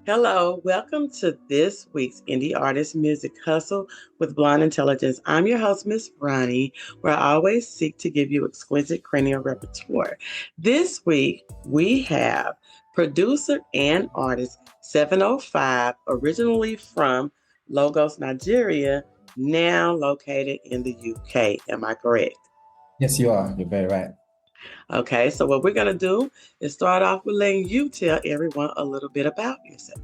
Hello, welcome to this week's Indie Artist Music Hustle with Blonde Intelligence. I'm your host, Miss Roni, where I always seek to give you exquisite cranial repertoire. This week, we have producer and artist 705, originally from Lagos, Nigeria, now located in the UK. Am I correct? Yes, you are. You're very right. Okay, so what we're going to do is start off with letting you tell everyone a little bit about yourself.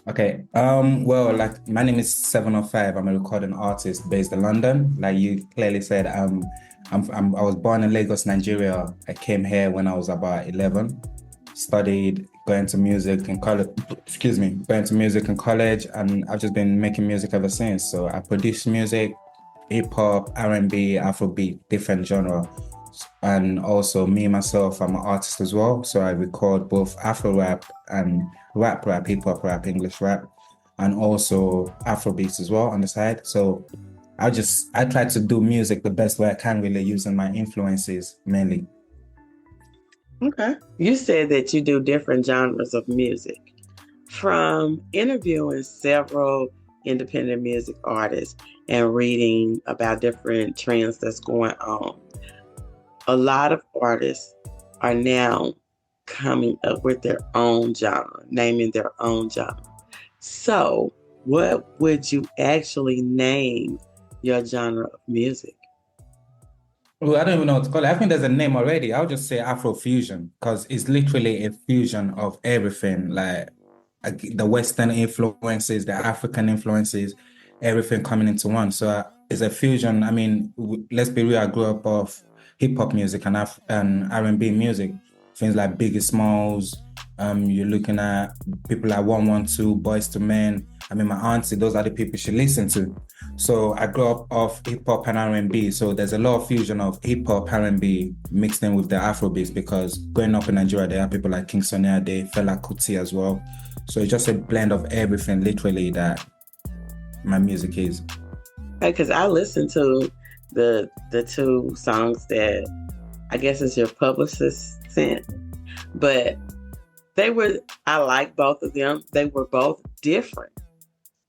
Okay. Well, like my name is 705. I'm a recording artist based in London. Like you clearly said, I was born in Lagos, Nigeria. I came here when I was about 11. Studied, going to music in college. Going to music in college, and I've just been making music ever since. So I produce music, hip hop, R&B, Afrobeat, different genre. And also me myself, I'm an artist as well. So I record both Afro rap and rap, hip hop rap, English rap, and also Afrobeats as well on the side. So I try to do music the best way I can, really using my influences mainly. Okay. You said that you do different genres of music. From interviewing several independent music artists and reading about different trends that's going on, a lot of artists are now coming up with their own genre, naming their own genre. So, what would you actually name your genre of music? Well, I don't even know what to call it. I think there's a name already. I'll just say Afrofusion because it's literally a fusion of everything, like the Western influences, the African influences, everything coming into one. So it's a fusion. I mean, let's be real. I grew up of hip hop music and R&B music, things like Biggie Smalls. You're looking at people like 112, Boys to Men. I mean, my auntie, those are the people she listened to. So I grew up of hip hop and R&B. So there's a lot of fusion of hip hop, R&B mixed in with the Afrobeats because growing up in Nigeria, there are people like King Sunny Ade, Fela Kuti as well. So it's just a blend of everything, literally, that my music is. Because I listened to the two songs that I guess is your publicist sent, but I like both of them. They were both different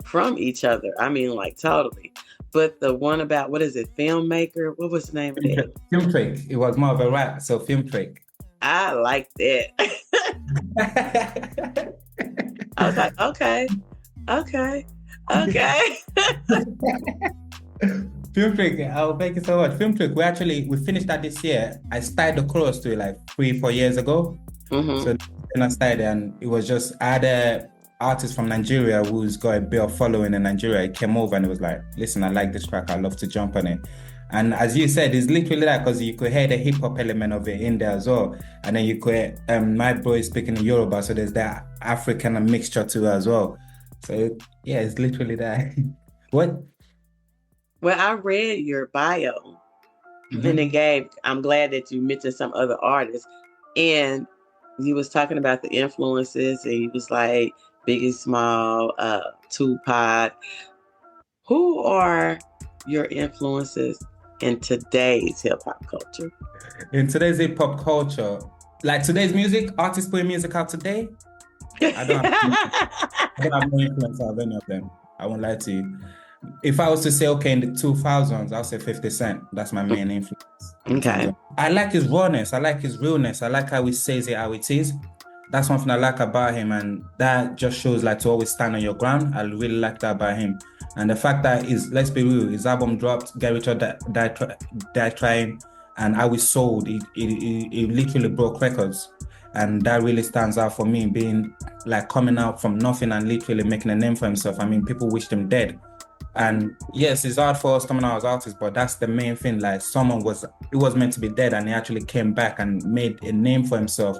from each other. I mean, like totally. But the one about, what is it, Filmmaker? What was the name of it? Filmtrick. It was more of a rap, so Filmtrick. I like that. I was like, okay. Filmtrick, oh, thank you so much. Filmtrick, we finished that this year. I started the chorus to it like 3-4 years ago. Mm-hmm. So then I started, and it was just, I had an artist from Nigeria who's got a bit of following in Nigeria. He came over and it was like, listen, I like this track. I'd love to jump on it. And as you said, it's literally that because you could hear the hip hop element of it in there as well. And then you could, my boy is speaking in Yoruba, so there's that African mixture to it as well. So yeah, it's literally that. What? Well, I read your bio, and I'm glad that you mentioned some other artists, and you was talking about the influences, and you was like Biggie Smalls, Tupac. Who are your influences in today's hip hop culture? In today's hip hop culture, like today's music, artists putting music out today, I don't have no influence of any of them. I won't lie to you. If I was to say, okay, in the 2000s, I'll say 50 Cent. That's my main influence. Okay. I like his rawness. I like his realness. I like how he says it how it is. That's one thing I like about him. And that just shows like to always stand on your ground. I really like that about him. And the fact that let's be real, his album dropped, Get Rich or Die Trying, and how he sold, it literally broke records. And that really stands out for me, being like coming out from nothing and literally making a name for himself. I mean, people wished him dead. And yes, it's hard for us coming out as artists, but that's the main thing. Like he was meant to be dead and he actually came back and made a name for himself.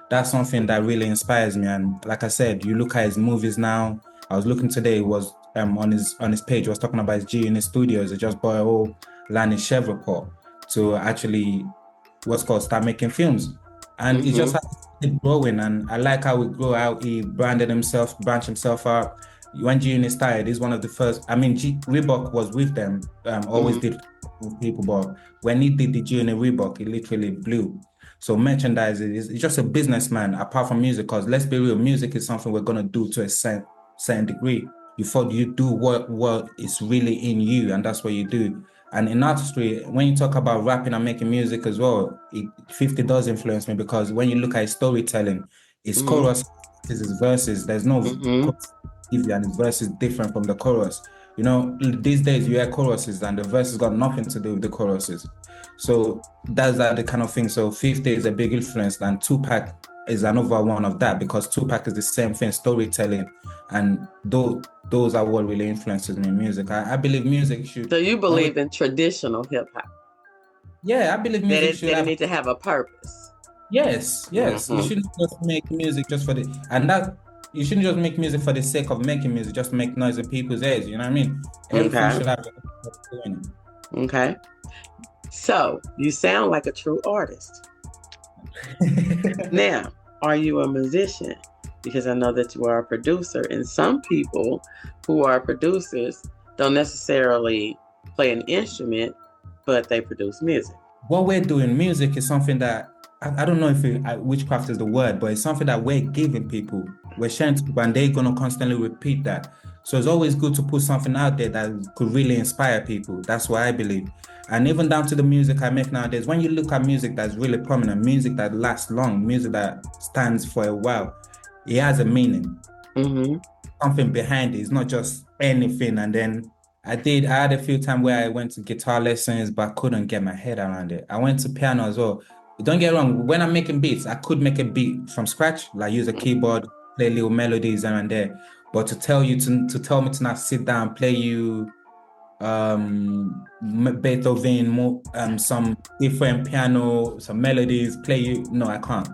That's something that really inspires me. And like I said, you look at his movies now. I was looking today, it was on his page was talking about his G-Unit Studios. He just bought a whole land in Chevreport to actually start making films. And he just keep growing, and I like how he grew out. He branched himself out. When G-Unit started, he's one of the first. I mean, Reebok was with them, always did with people, but when he did the G-Unit Reebok, it literally blew. So merchandise is just a businessman apart from music, because let's be real, music is something we're gonna do to a certain degree. You do what is really in you, and that's what you do. And in artistry, when you talk about rapping and making music as well, 50 does influence me, because when you look at his storytelling, his chorus is his verses. There's no chorus, and his verse is different from the chorus. You know, these days you hear choruses and the verses got nothing to do with the choruses. So that's the kind of thing. So 50 is a big influence, and Tupac is another one of that, because Tupac is the same thing, storytelling, and those are what really influences me in music. I believe music should. So you believe in traditional hip hop? Yeah, I believe music should need to have a purpose. Yes. You shouldn't just make music just for you shouldn't just make music for the sake of making music, just to make noise in people's ears. You know what I mean? Everything should have doing it. Okay. So you sound like a true artist. Now, are you a musician? Because I know that you are a producer, and some people who are producers don't necessarily play an instrument, but they produce music. What we're doing, music, is something that I don't know if witchcraft is the word, but it's something that we're giving people. We're sharing to people, and they're going to constantly repeat that. So it's always good to put something out there that could really inspire people. That's what I believe. And even down to the music I make nowadays, when you look at music that's really prominent, music that lasts long, music that stands for a while, it has a meaning. Something behind it. It's not just anything. And then I had a few times where I went to guitar lessons, but I couldn't get my head around it. I went to piano as well. Don't get wrong, when I'm making beats, I could make a beat from scratch, like use a keyboard, play little melodies here and there. But to tell me to not sit down, play you Beethoven, some different piano, some melodies, no, I can't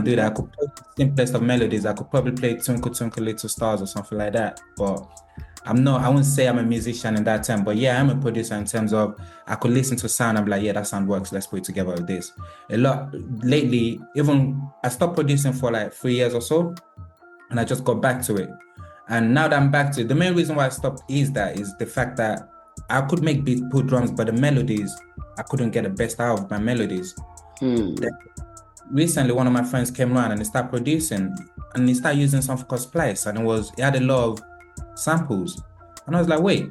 do that. I could play the simplest of melodies. I could probably play Twinkle Twinkle Little Stars or something like that. But I wouldn't say I'm a musician in that term, but yeah, I'm a producer in terms of I could listen to sound and be like, yeah, that sound works. Let's put it together with this. A lot lately, even I stopped producing for like 3 years or so, and I just got back to it. And now that I'm back to it, the main reason why I stopped is the fact that I could make beats, put drums, but the melodies, I couldn't get the best out of my melodies. Recently, one of my friends came around and he started producing, and he started using something called Splice, and he had a lot of samples. And I was like, wait,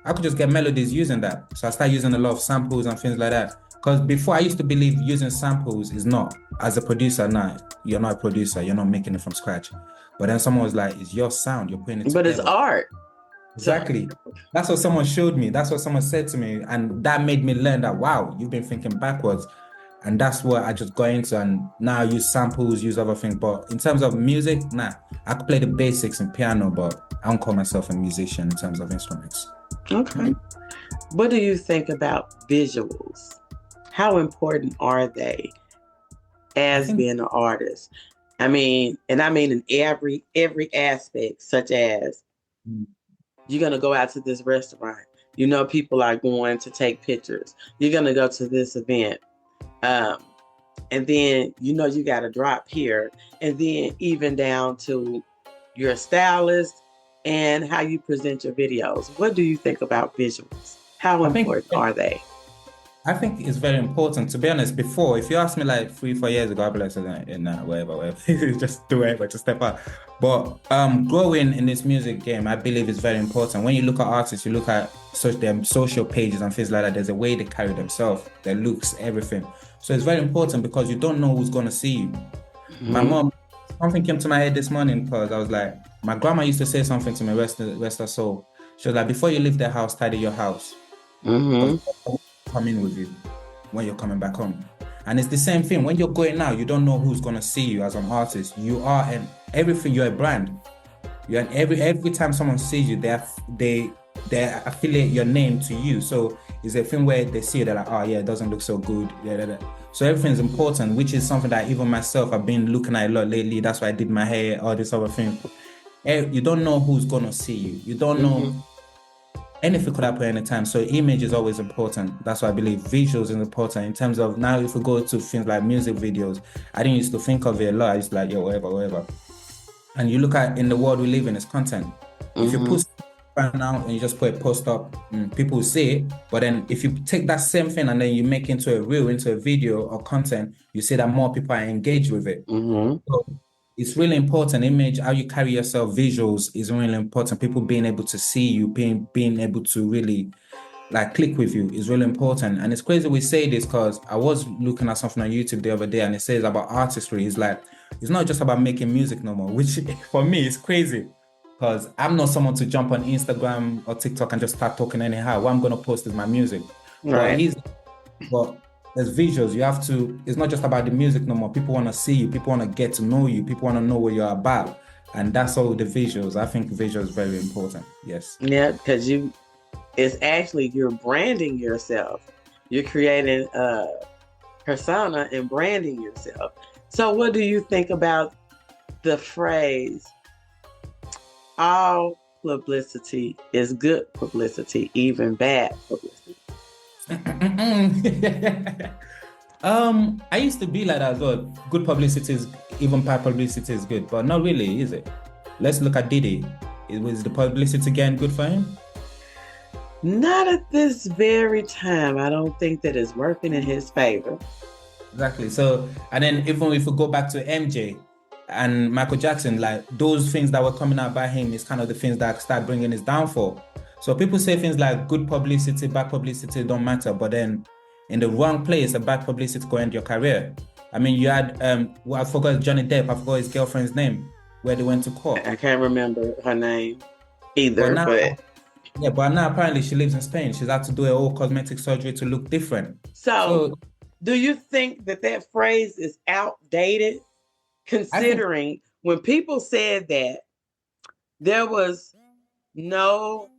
I could just get melodies using that. So I started using a lot of samples and things like that. Because before I used to believe using samples is not, as a producer, now you're not a producer, you're not making it from scratch. But then someone was like, it's your sound, you're putting it together. But it's art. Exactly. That's what someone showed me. That's what someone said to me. And that made me learn that, wow, you've been thinking backwards. And that's what I just got into. And now I use samples, use other things. But in terms of music, I could play the basics in piano, but I don't call myself a musician in terms of instruments. Okay. What do you think about visuals? How important are they as being an artist? I mean in every aspect, such as you're going to go out to this restaurant. You know, people are going to take pictures. You're going to go to this event. And then, you know, you got to drop here. And then even down to your stylist and how you present your videos. What do you think about visuals? How important are they? I think it's very important. To be honest, before, if you asked me like 3-4 years ago, I'd be like, nah, whatever. Just do it, but just step out. But growing in this music game, I believe is very important. When you look at artists, you look at their social pages and things like that, there's a way they carry themselves, their looks, everything. So it's very important because you don't know who's going to see you. My mom, something came to my head this morning because I was like, my grandma used to say something to me, rest her soul. She was like, before you leave the house, tidy your house. Come in with you when you're coming back home. And it's the same thing. When you're going out, you don't know who's going to see you as an artist. You are everything. You're a brand. Every time someone sees you, they affiliate your name to you. So it's a thing where they see it, they're like, oh yeah, it doesn't look so good. So everything's important, which is something that even myself, I've been looking at a lot lately. That's why I did my hair, all this other thing. You don't know who's gonna see you. You don't Mm-hmm. know anything could happen anytime. So image is always important. That's why I believe visuals is important in terms of now if we go to things like music videos, I didn't used to think of it a lot. I used to like, yo, whatever, whatever. And you look at in the world we live in, it's content. If you Mm-hmm. put right now and you just put a post up, people will see it. But then if you take that same thing and then you make into a reel, into a video or content, you see that more people are engaged with it. Mm-hmm. So it's really important. Image, how you carry yourself, visuals is really important. People being able to see you, being able to really like click with you is really important. And it's crazy we say this because I was looking at something on YouTube the other day and it says about artistry. It's like, it's not just about making music no more, which for me is crazy because I'm not someone to jump on Instagram or TikTok and just start talking anyhow. What I'm going to post is my music. But Right. he's, but there's visuals. You have to, it's not just about the music no more. People want to see you. People want to get to know you. People want to know what you're about. And that's all the visuals. I think visuals is very important. Yes. Yeah, because it's actually you're branding yourself. You're creating a persona and branding yourself. So what do you think about the phrase all publicity is good publicity, even bad publicity? I used to be like that as well. Good publicity is even bad publicity is good, but not really, is it? Let's look at Diddy. Was the publicity again good for him? Not at this very time. I don't think that it's working in his favor. Exactly. So, and then even if we go back to MJ and Michael Jackson, like those things that were coming out by him is kind of the things that start bringing his downfall. So people say things like good publicity, bad publicity don't matter, but then in the wrong place, a bad publicity could end your career. I mean, you had well, I forgot Johnny Depp, I forgot his girlfriend's name, where they went to court. I can't remember her name But either, now, but yeah, but now apparently she lives in Spain. She's had to do a whole cosmetic surgery to look different. so So do you think that that phrase is outdated? I think Considering when people said that, there was no,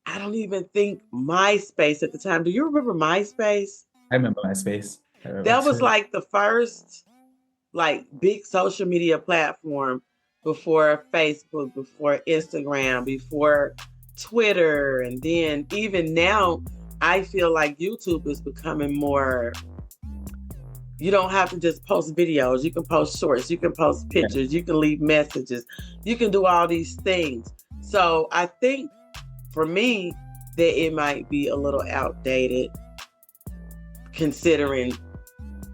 I don't even think MySpace at the time. Do you remember MySpace? I remember MySpace. I remember That was too. like the first like big social media platform before Facebook, before Instagram, before Twitter, and then even now I feel like YouTube is becoming more. You don't have to just post videos. You can post shorts. You can post Yeah. pictures. You can leave messages. You can do all these things. So I think for me that it might be a little outdated, considering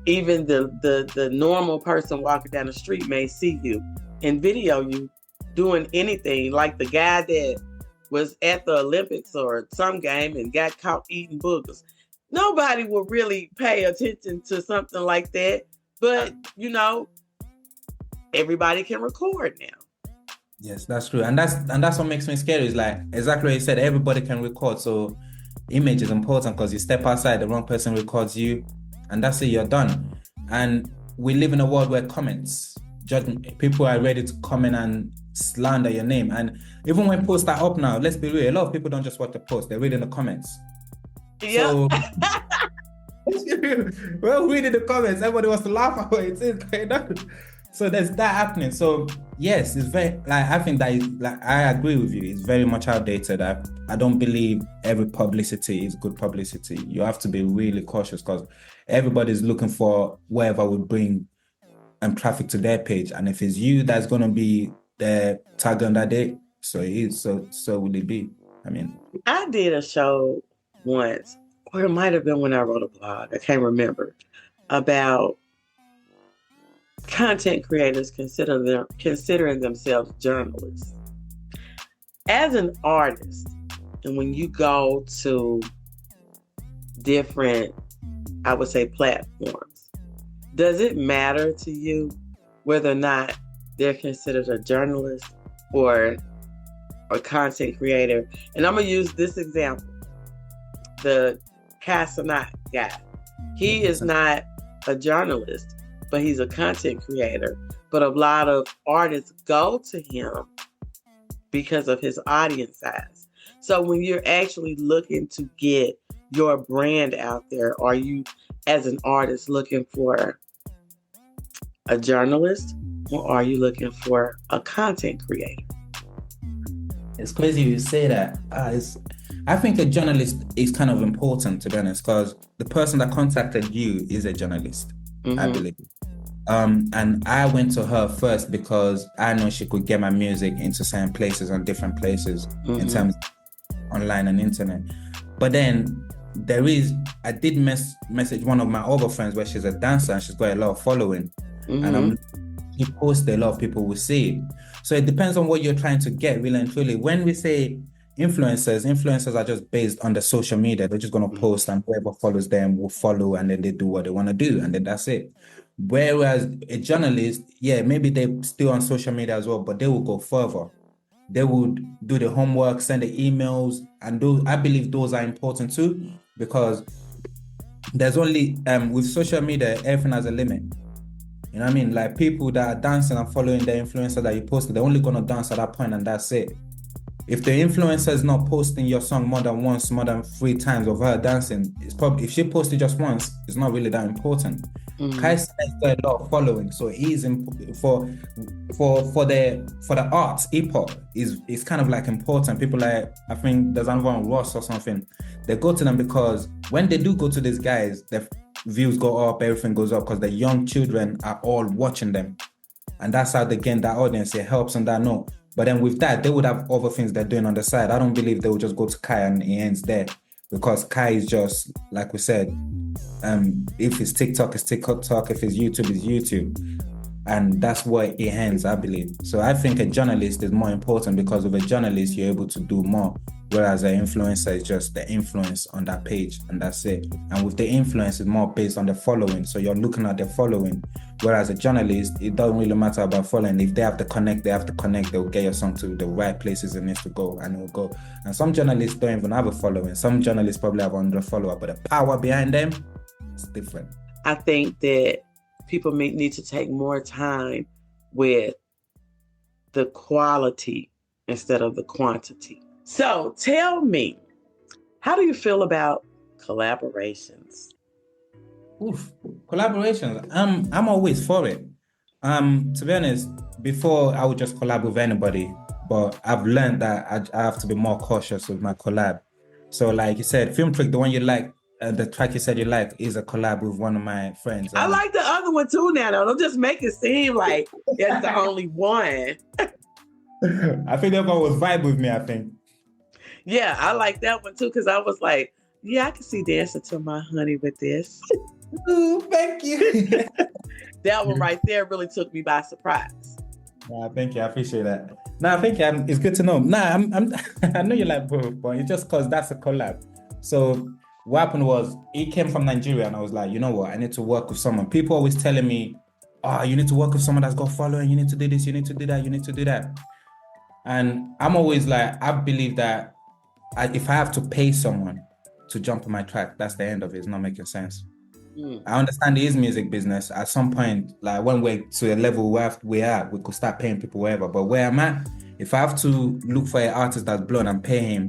even the normal person walking down the street may see you and video you doing anything. Like the guy that was at the Olympics or some game and got caught eating boogers. Nobody will really pay attention to something like that. But, everybody can record now. Yes, that's true. And that's what makes me scary. Is like exactly what you said, everybody can record. So image is important because you step outside, the wrong person records you, and that's it, you're done. And we live in a world where comments, people are ready to comment and slander your name. And even when posts are up now, let's be real, a lot of people don't just watch the post, they're reading the comments. Yeah. So well, reading the comments, everybody wants to laugh at what it is going on. So there's that happening. So yes, it's very like I think that is like I agree with you. It's very much outdated. I don't believe every publicity is good publicity. You have to be really cautious because everybody's looking for whatever would bring traffic to their page. And if it's you that's gonna be the tag on that day, so it is. So will it be? I mean, I did a show once, or it might have been when I wrote a blog, I can't remember, about content creators considering themselves journalists. As an artist, and when you go to different, I would say, platforms, does it matter to you whether or not they're considered a journalist or a content creator? And I'm going to use this example. The Casanat guy. He is not a journalist, but he's a content creator. But a lot of artists go to him because of his audience size. So when you're actually looking to get your brand out there, are you, as an artist, looking for a journalist or are you looking for a content creator? It's crazy you say that. I think a journalist is kind of important, to be honest, because the person that contacted you is a journalist, I Mm-hmm. believe. And I went to her first because I know she could get my music into certain places and different places in Mm-hmm. terms of online and internet. But then I did message one of my other friends where she's a dancer and she's got a lot of following. And Mm-hmm. she posts a lot of people will see it. So it depends on what you're trying to get, really and truly. When we say influencers are just based on the social media. They're just going to post and whoever follows them will follow and then they do what they want to do and then that's it. Whereas a journalist, yeah, maybe they're still on social media as well, but they will go further. They would do the homework, send the emails, and those, I believe those are important too, because there's only with social media, everything has a limit. You know what I mean? Like people that are dancing and following the influencer that you posted, they're only gonna dance at that point and that's it. If the influencer is not posting your song more than once, more than 3 times of her dancing, it's probably if she posted just once, it's not really that important. Kai Mm-hmm. has got a lot of following, so he's for the arts, hip hop is kind of like important. People like I think there's another one Ross or something. They go to them because when they do go to these guys, their views go up, everything goes up because the young children are all watching them. And that's how they gain that audience. It helps on that note. But then with that, they would have other things they're doing on the side. I don't believe they would just go to Kai and it ends there. Because Kai is just, like we said, if it's TikTok, it's TikTok. If it's YouTube, it's YouTube. And that's where it ends, I believe. So I think a journalist is more important because with a journalist, you're able to do more. Whereas an influencer is just the influence on that page and that's it. And with the influence, it's more based on the following. So you're looking at the following. Whereas a journalist, it doesn't really matter about following. If they have to connect, they'll get your song to the right places it needs to go and it will go. And some journalists don't even have a following. Some journalists probably have 100 followers, but the power behind them is different. I think that people may need to take more time with the quality instead of the quantity. So tell me, how do you feel about collaborations? Oof, collaborations. I'm always for it. To be honest, before I would just collab with anybody, but I've learned that I have to be more cautious with my collab. So, like you said, Filmtrick, the one you like, the track you said you like, is a collab with one of my friends. I like the other one too now. Don't just make it seem like it's the only one. I think that one was vibe with me, I think. Yeah, I like that one too because I was like, yeah, I can see dancing to my honey with this. Ooh, thank you. That one right there really took me by surprise. Thank you. I appreciate that. Thank you. It's good to know. I know you like both, but it's just because that's a collab. So what happened was he came from Nigeria and I was like, you know what? I need to work with someone. People always telling me, oh, you need to work with someone that's got following. You need to do this. You need to do that. You need to do that. And I'm always like, I believe that if I have to pay someone to jump on my track, that's the end of it. It's not making sense. I understand it is music business. At some point, like when we're to a level where we could start paying people wherever. But where I'm at, if I have to look for an artist that's blown and pay him,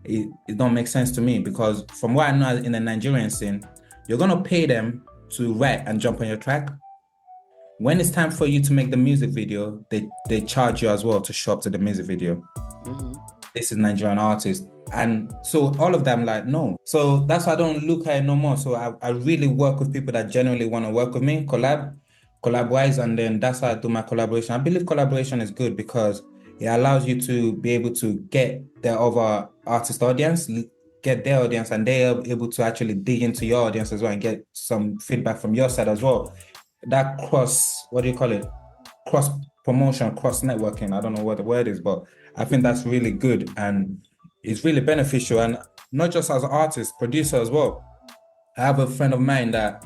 it don't make sense to me because from what I know in the Nigerian scene, you're gonna pay them to write and jump on your track. When it's time for you to make the music video, they charge you as well to show up to the music video. Mm-hmm. This is Nigerian artist. And so all of them like, no. So that's why I don't look at it no more. So I really work with people that genuinely want to work with me, collab-wise, and then that's how I do my collaboration. I believe collaboration is good because it allows you to be able to get the other artist audience, get their audience, and they are able to actually dig into your audience as well and get some feedback from your side as well. That cross promotion, cross networking, I don't know what the word is, but I think that's really good and it's really beneficial. And not just as an artist, producer as well. I have a friend of mine that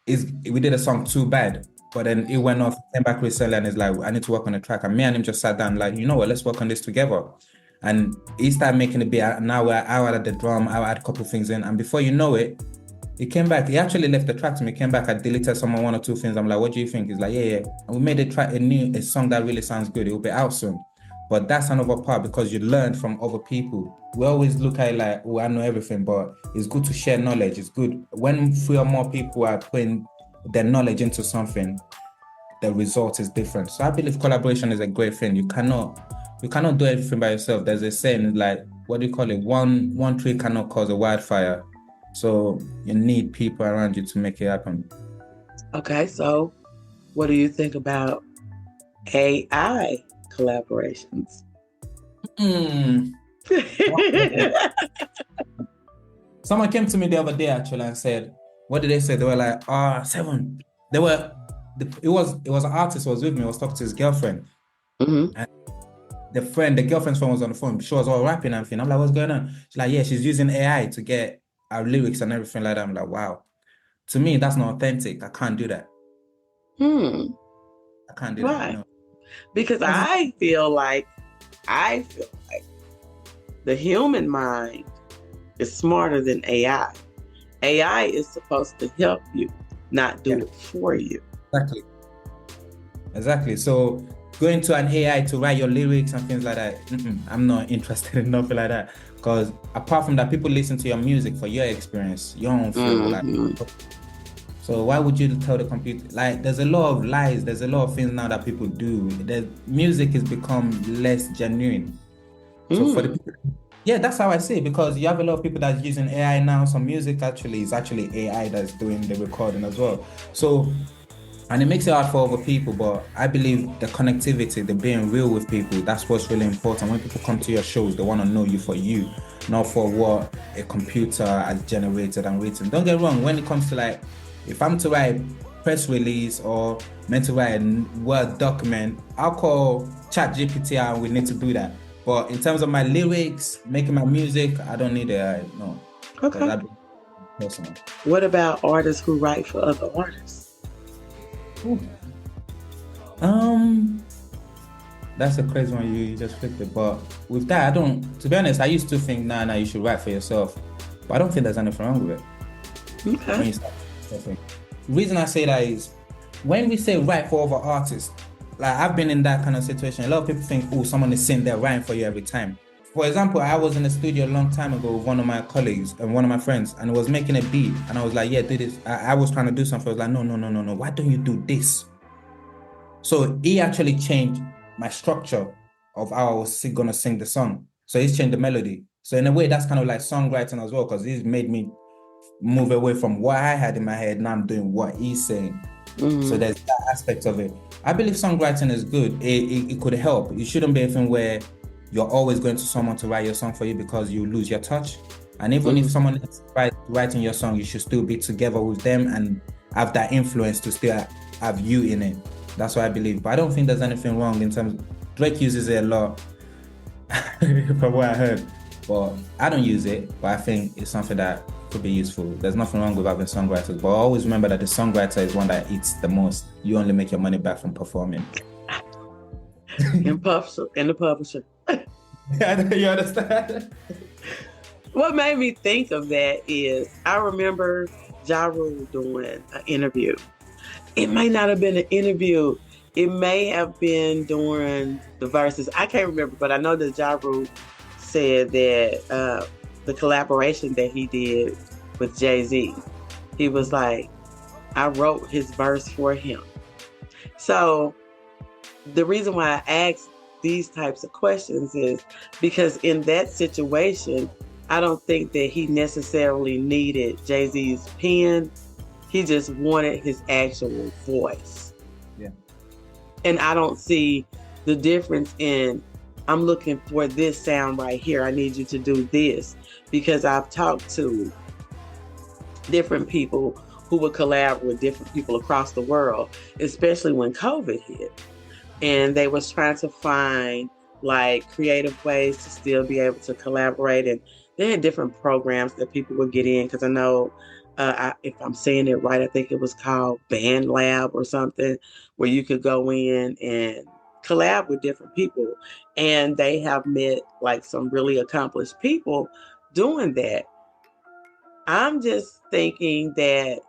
we did a song Too Bad, but then it went off, came back recently and is like, I need to work on a track. And me and him just sat down like, you know what, let's work on this together. And he started making a beat. Now I added the drum, I added a couple of things in. And before you know it, he came back. He actually left the track to me. Came back. I deleted someone 1 or 2 things. I'm like, what do you think? He's like, yeah. And we made a song that really sounds good. It will be out soon. But that's another part because you learn from other people. We always look at it like, oh, I know everything, but it's good to share knowledge. It's good when 3 or more people are putting their knowledge into something, the result is different. So I believe collaboration is a great thing. You cannot you cannot do everything by yourself. There's a saying like, what do you call it? One tree cannot cause a wildfire. So you need people around you to make it happen. Okay, so what do you think about AI collaborations? Mm. Someone came to me the other day actually and said, what did they say? They were like, Seven. It was an artist who was with me, was talking to his girlfriend. Mm-hmm. And the girlfriend's phone was on the phone. She was all rapping and everything. I'm like, what's going on? She's like, yeah, she's using AI to get our lyrics and everything like that. I'm like, wow. To me, that's not authentic. I can't do that. I can't do that. No. Because I feel like the human mind is smarter than AI. AI is supposed to help you, not do it for you. Exactly. So going to an AI to write your lyrics and things like that, I'm not interested in nothing like that. Because apart from that, people listen to your music for your experience, your own feel. So why would you tell the computer? Like, there's a lot of lies. There's a lot of things now that people do. The music has become less genuine. So for the people, that's how I see it, because you have a lot of people that's using AI now. Some music actually is AI that's doing the recording as well. So, and it makes it hard for other people, but I believe the connectivity, the being real with people, that's what's really important. When people come to your shows, they want to know you for you, not for what a computer has generated and written. Don't get wrong, when it comes to like, if I'm to write press release or meant to write a Word document, I'll call ChatGPT and we need to do that. But in terms of my lyrics, making my music, I don't need AI, no. Okay. That'd be personal. What about artists who write for other artists? That's a crazy one. You just flipped it. But with that, to be honest, I used to think, nah, you should write for yourself. But I don't think there's anything wrong with it. Okay. When you start, the reason I say that is when we say write for other artists, like I've been in that kind of situation. A lot of people think, someone is sitting there writing for you every time. For example, I was in the studio a long time ago with one of my colleagues and one of my friends, and was making a beat, and I was like, yeah, do this. I was trying to do something. I was like, no. Why don't you do this? So he actually changed my structure of how I was going to sing the song. So he's changed the melody. So in a way, that's kind of like songwriting as well, because he's made me move away from what I had in my head. Now I'm doing what he's saying. So there's that aspect of it. I believe songwriting is good. It could help. It shouldn't be a thing where you're always going to someone to write your song for you because you lose your touch. And even if someone is writing your song, you should still be together with them and have that influence to still have you in it. That's what I believe. But I don't think there's anything wrong in terms of, Drake uses it a lot from what I heard. But I don't use it, but I think it's something that could be useful. There's nothing wrong with having songwriters, but always remember that the songwriter is one that eats the most. You only make your money back from performing. And the publisher. You understand? What made me think of that is I remember Ja Rule doing an interview. It may not have been an interview. It may have been during the verses. I can't remember, but I know that Ja Rule said that the collaboration that he did with Jay-Z, he was like, I wrote his verse for him. So the reason why I ask these types of questions is because in that situation, I don't think that he necessarily needed Jay-Z's pen. He just wanted his actual voice. Yeah. And I don't see the difference in, I'm looking for this sound right here. I need you to do this. Because I've talked to different people who would collab with different people across the world, especially when COVID hit. And they was trying to find like creative ways to still be able to collaborate. And they had different programs that people would get in. Because I know, if I'm saying it right, I think it was called Band Lab or something, where you could go in and collab with different people. And they have met like some really accomplished people doing that. I'm just thinking that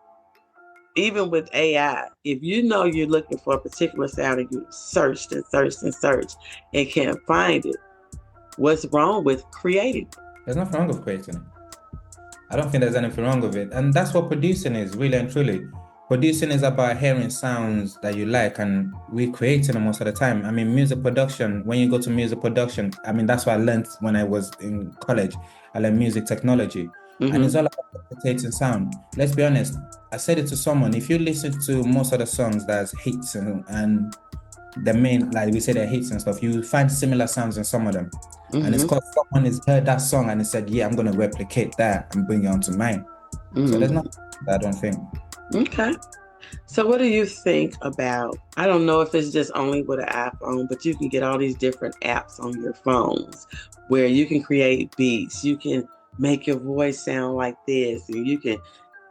even with AI, if you know you're looking for a particular sound and you searched and can't find it, what's wrong with creating it? There's nothing wrong with creating it. I don't think there's anything wrong with it. And that's what producing is, really and truly. producing is about hearing sounds that you like and recreating them most of the time. I mean, music production, when you go to music production, I mean, that's what I learned when I was in college. I learned music technology. And it's all about interpreting sound. Let's be honest, I said it to someone, if you listen to most of the songs that's hits and the main, like we say, they're hits and stuff, you find similar sounds in some of them. And it's because someone has heard that song and he said, yeah, I'm going to replicate that and bring it onto mine. So there's nothing I don't think. Okay. So what do you think about, I don't know if it's just only with an iPhone, but you can get all these different apps on your phones where you can create beats, you can make your voice sound like this, and you can,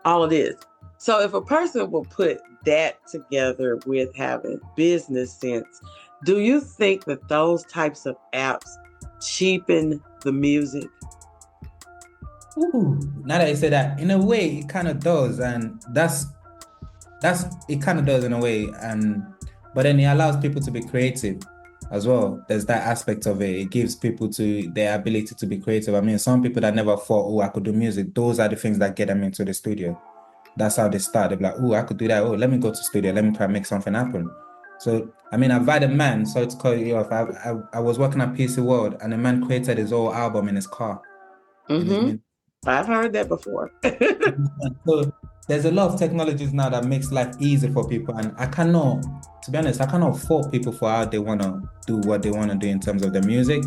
all of this. So if a person will put that together with having business sense, do you think that those types of apps cheapen the music? Ooh, now that you say that, in a way, it kind of does, and that's it kind of does in a way, and but then it allows people to be creative as well. There's that aspect of it. It gives people to their ability to be creative. I mean, some people that never thought, oh, I could do music, those are the things that get them into the studio. That's how they start. They're like, oh, I could do that. Oh, let me go to studio. Let me try and make something happen. So, I mean, I've had a man, so it's called you off. I was working at PC World, and a man created his whole album in his car. I've heard that before. So there's a lot of technologies now that makes life easy for people, and I cannot, to be honest, I cannot fault people for how they want to do what they want to do in terms of the music.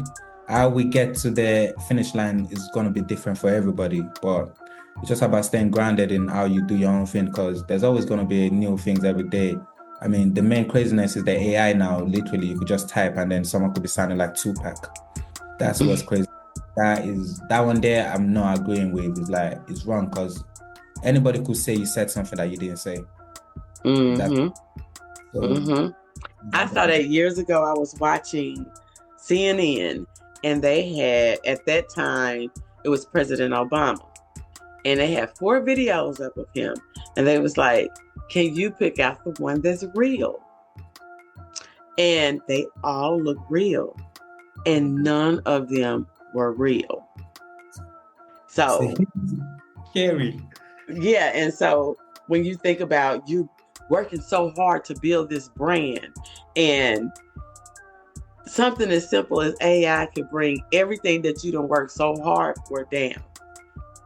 How we get to the finish line is going to be different for everybody, but it's just about staying grounded in how you do your own thing, because there's always going to be new things every day. I mean, the main craziness is the AI now. Literally, you could just type and then someone could be sounding like Tupac. That's what's crazy. That one there I'm not agreeing with. It's like, it's wrong, because anybody could say you said something that you didn't say. I saw that years ago. I was watching CNN, and they had, at that time, it was President Obama, and they had 4 videos up of him, and they was like, can you pick out the one that's real? And they all look real, and none of them were real. So scary. Yeah, and so when you think about you working so hard to build this brand, and something as simple as AI can bring everything that you don't work so hard for down.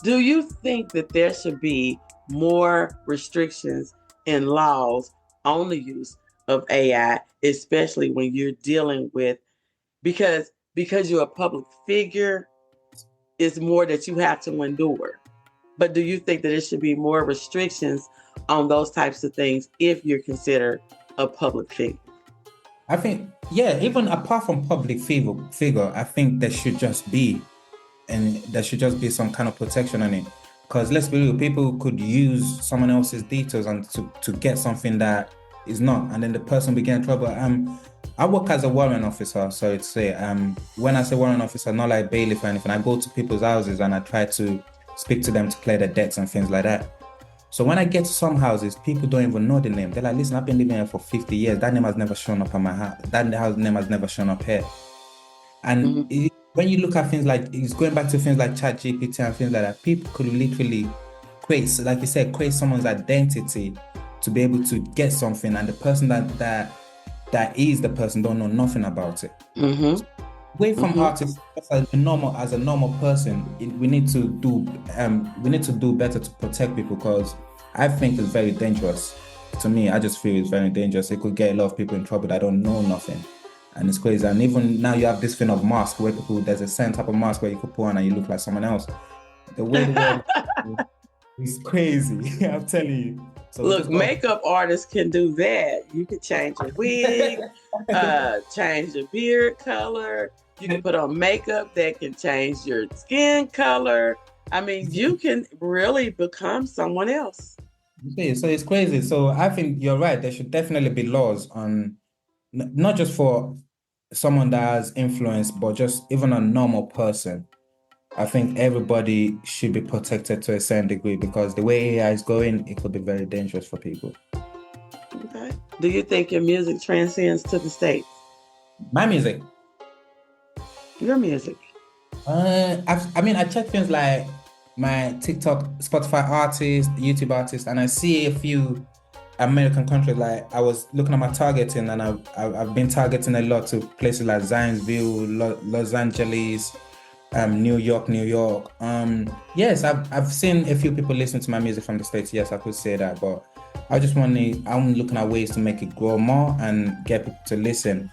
Do you think that there should be more restrictions and laws on the use of AI, especially when you're dealing with, because you're a public figure, it's more that you have to endure. But do you think that there should be more restrictions on those types of things if you're considered a public figure? I think, yeah, even apart from public figure, I think there should just be some kind of protection on it. Because let's be real, people could use someone else's details and to get something that is not, and then the person will get in trouble. I work as a warrant officer, so to say. When I say warrant officer, not like bailiff or anything. I go to people's houses and I try to speak to them to clear their debts and things like that. So when I get to some houses, people don't even know the name. They're like, listen, I've been living here for 50 years. That name has never shown up on my house. That house name has never shown up here. And when you look at things like, it's going back to things like ChatGPT and things like that, people could literally create, like you said, create someone's identity to be able to get something, and the person that is the person don't know nothing about it. Away from artists, as a normal person, we need to do better to protect people, because I think it's very dangerous. To me, I just feel it's very dangerous. It could get a lot of people in trouble that don't know nothing, and it's crazy. And even now, you have this thing of mask where there's a certain type of mask where you could put on and you look like someone else. The way the world is crazy, I'm telling you. So look, makeup artists can do that. You can change your wig, change your beard color. You can put on makeup that can change your skin color. I mean, you can really become someone else. Okay, so it's crazy. So I think you're right. There should definitely be laws on, not just for someone that has influence, but just even a normal person. I think everybody should be protected to a certain degree, because the way AI is going, it could be very dangerous for people. Okay. Do you think your music transcends to the States? My music? Your music? I check things like my TikTok, Spotify artists, YouTube artists, and I see a few American countries. Like I was looking at my targeting, and I've been targeting a lot to places like Zionsville, Los Angeles, New York. Yes, I've seen a few people listen to my music from the States. Yes, I could say that, but I'm looking at ways to make it grow more and get people to listen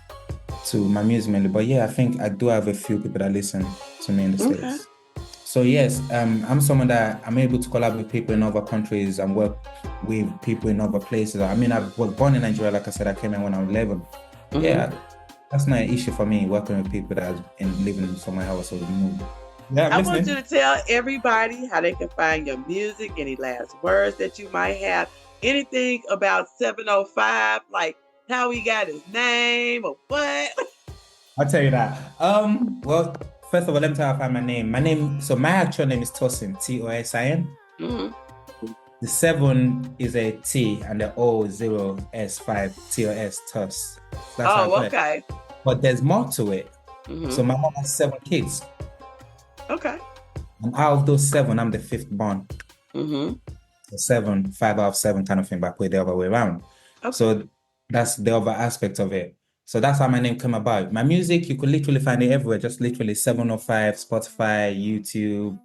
to my music mainly. But yeah, I think I do have a few people that listen to me in the States. So yes, I'm someone that I'm able to collaborate with people in other countries and work with people in other places. I mean, I was born in Nigeria, like I said, I came in when I was 11. Yeah, that's not an issue for me, working with people that are living somewhere else or moved. Yeah, I want you to tell everybody how they can find your music, any last words that you might have, anything about 705, like how he got his name or what. I'll tell you that. Well, first of all, let me tell you how I find my name. So my actual name is Tosin, Tosin. The 7 is a T and the O is 0S5, TOS, TOS. That's okay. But there's more to it. So my mom has 7 kids. Okay. And out of those 7, I'm the 5th born. So 7, 5 out of 7 kind of thing, but I put it the other way around. Okay. So that's the other aspect of it. So that's how my name came about. My music, you could literally find it everywhere. Just literally 705, Spotify, YouTube,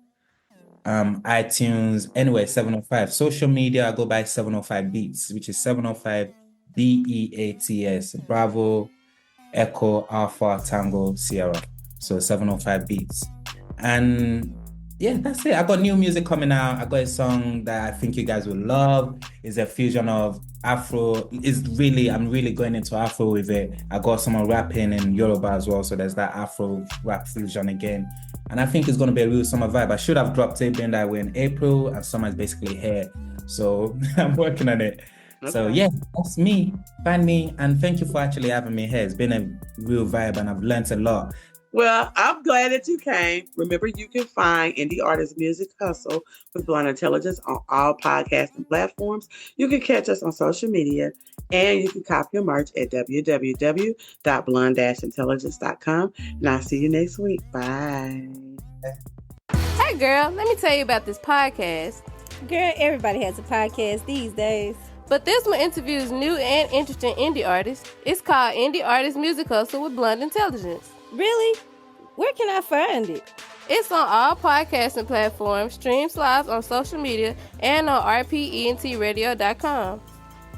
iTunes, anyway, 705. Social media, I go by 705 Beats, which is 705 BEATS. Bravo, Echo, Alpha, Tango, Sierra. So 705 Beats. And yeah, that's it. I got new music coming out. I got a song that I think you guys will love. It's a fusion of Afro. I'm really going into Afro with it. I got someone rapping in Yoruba as well. So there's that Afro rap fusion again. And I think it's going to be a real summer vibe. I should have dropped it being that way in April, and summer is basically here. So I'm working on it. Okay. So yeah, that's me. Find me. And thank you for actually having me here. It's been a real vibe and I've learned a lot. Well, I'm glad that you came. Remember, you can find Indie Artist Music Hustle with Blonde Intelligence on all podcasting platforms. You can catch us on social media, and you can copy your merch at www.blonde-intelligence.com. And I'll see you next week. Bye. Hey, girl, let me tell you about this podcast. Girl, everybody has a podcast these days. But this one interviews new and interesting indie artists. It's called Indie Artist Music Hustle with Blonde Intelligence. Really? Where can I find it? It's on all podcasting platforms, streams live on social media, and on rpentradio.com.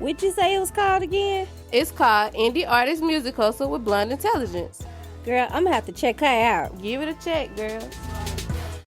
What'd you say it was called again? It's called Indie Artist Music Hustle with Blonde Intelligence. Girl, I'm gonna have to check her out. Give it a check, girl.